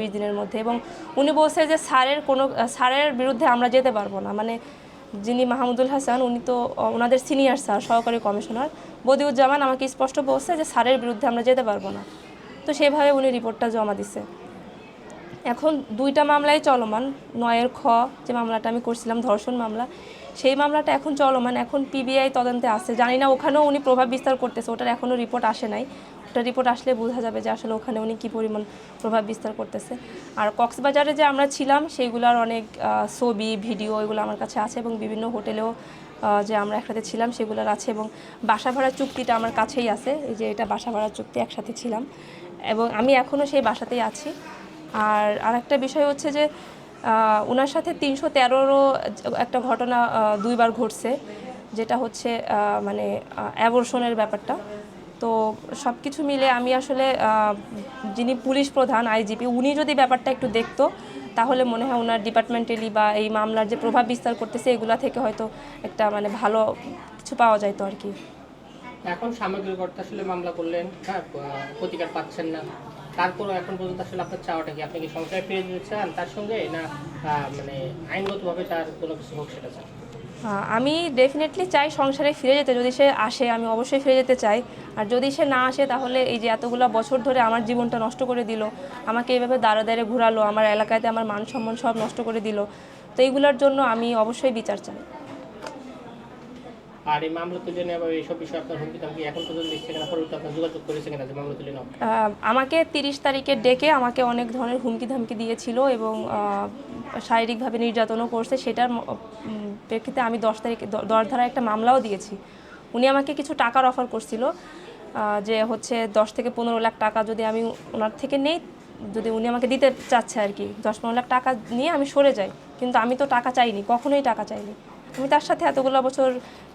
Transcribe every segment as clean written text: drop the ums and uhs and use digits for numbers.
20 দিনের মধ্যে। এবং উনি বলছে যে স্যারের বিরুদ্ধে আমরা যেতে পারবো না। মানে যিনি মাহমুদুল হাসান, উনি তো ওনাদের সিনিয়র স্যার, সহকারী কমিশনার বদিউজ্জামান আমাকে স্পষ্ট বলছে যে স্যারের বিরুদ্ধে আমরা যেতে পারবো না। তো সেভাবে উনি রিপোর্টটা জমা দিছে। এখন 2টা মামলায় চলমান। 9-এর খ যে মামলাটা আমি করছিলাম, ধর্ষণ মামলা, সেই মামলাটা এখন চলমান, এখন পিবিআই তদন্তে আছে। জানি না ওখানেও উনি প্রভাব বিস্তার করতেছে, ওটার এখনও রিপোর্ট আসে নাই। ওটা রিপোর্ট আসলে বোঝা যাবে যে আসলে ওখানে উনি কী পরিমাণ প্রভাব বিস্তার করতেছে। আর কক্সবাজারে যে আমরা ছিলাম সেগুলোর অনেক ছবি, ভিডিও এগুলো আমার কাছে আছে, এবং বিভিন্ন হোটেলেও যে আমরা একসাথে ছিলাম সেগুলোর আছে, এবং বাসা ভাড়ার চুক্তিটা আমার কাছেই আছে। এই যে এটা বাসা ভাড়ার চুক্তি, একসাথে ছিলাম এবং আমি এখনও সেই বাসাতেই আছি। আর আরেকটা বিষয় হচ্ছে যে ওনার সাথে 313-রও একটা ঘটনা 2বার ঘটছে, যেটা হচ্ছে মানে অ্যাবর্শনের ব্যাপারটা। তো সব কিছু মিলে আমি আসলে যিনি পুলিশ প্রধান আইজিপি, উনি যদি ব্যাপারটা একটু দেখতো তাহলে মনে হয় ওনার ডিপার্টমেন্টালি বা এই মামলার যে প্রভাব বিস্তার করতেছে এগুলা থেকে হয়তো একটা মানে ভালো কিছু পাওয়া যাইতো আর কি। এখন সামগ্রিক অর্থে আসলে মামলা করলেন, হ্যাঁ, প্রতিকার পাচ্ছেন না, তারপরও এখন পর্যন্ত আসলে আপনার চাওয়াটা কি? আপনি কি সংসারে ফিরে যেতে চান তার সঙ্গে, না মানে আইনগতভাবে তার কোনো কিছু হোক সেটা চান? আমি ডেফিনেটলি চাই সংসারে ফিরে যেতে। যদি সে আসে আমি অবশ্যই ফিরে যেতে চাই। আর যদি সে না আসে তাহলে এই যে এতগুলো বছর ধরে আমার জীবনটা নষ্ট করে দিল, আমাকে এইভাবে দাঁড়ে দাঁড়ে ঘোরালো, আমার এলাকাতে আমার মান সম্মান সব নষ্ট করে দিল, তো এইগুলোর জন্য আমি অবশ্যই বিচার চাই। আর এই মামলা তুলে নেওয়া বা এইসব বিষয়ে আপনার হুমকি ধামকি এখন পর্যন্ত দিচ্ছে কিনা, পরবর্তী আপনার যোগাযোগ করেছে কিনা যে মামলা তুলে নাও? আমাকে 30 তারিখে ডেকে আমাকে অনেক ধরনের হুমকি ধামকি দিয়েছিল এবং শারীরিকভাবে নির্যাতনও করছে। সেটার প্রেক্ষিতে আমি 10 তারিখে 10 ধারায় একটা মামলাও দিয়েছি। উনি আমাকে কিছু টাকার অফার করছিল, যে হচ্ছে 10 থেকে 15 লাখ টাকা যদি আমি ওনার থেকে নেই, যদি উনি আমাকে দিতে চাচ্ছে আর কি, 10-15 লাখ টাকা নিয়ে আমি সরে যাই। কিন্তু আমি তো টাকা চাইনি, কখনোই টাকা চাইনি। আমি তার সাথে এতগুলো বছর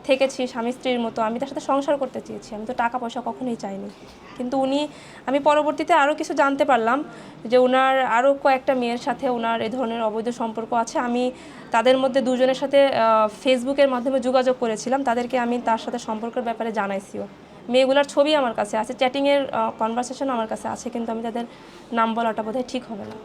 থেকেছি স্বামী স্ত্রীর মতো, আমি তার সাথে সংসার করতে চেয়েছি, আমি তো টাকা পয়সা কখনোই চাইনি। কিন্তু আমি পরবর্তীতে আরও কিছু জানতে পারলাম যে ওনার আরও কয়েকটা মেয়ের সাথে ওনার এই ধরনের অবৈধ সম্পর্ক আছে। আমি তাদের মধ্যে 2জনের সাথে ফেসবুকের মাধ্যমে যোগাযোগ করেছিলাম, তাদেরকে আমি তার সাথে সম্পর্কের ব্যাপারে জানাইছিও। মেয়েগুলোর ছবি আমার কাছে আছে, চ্যাটিংয়ের কনভারসেশন আমার কাছে আছে, কিন্তু আমি তাদের নাম বলাটা বোধহয় ঠিক হবে না।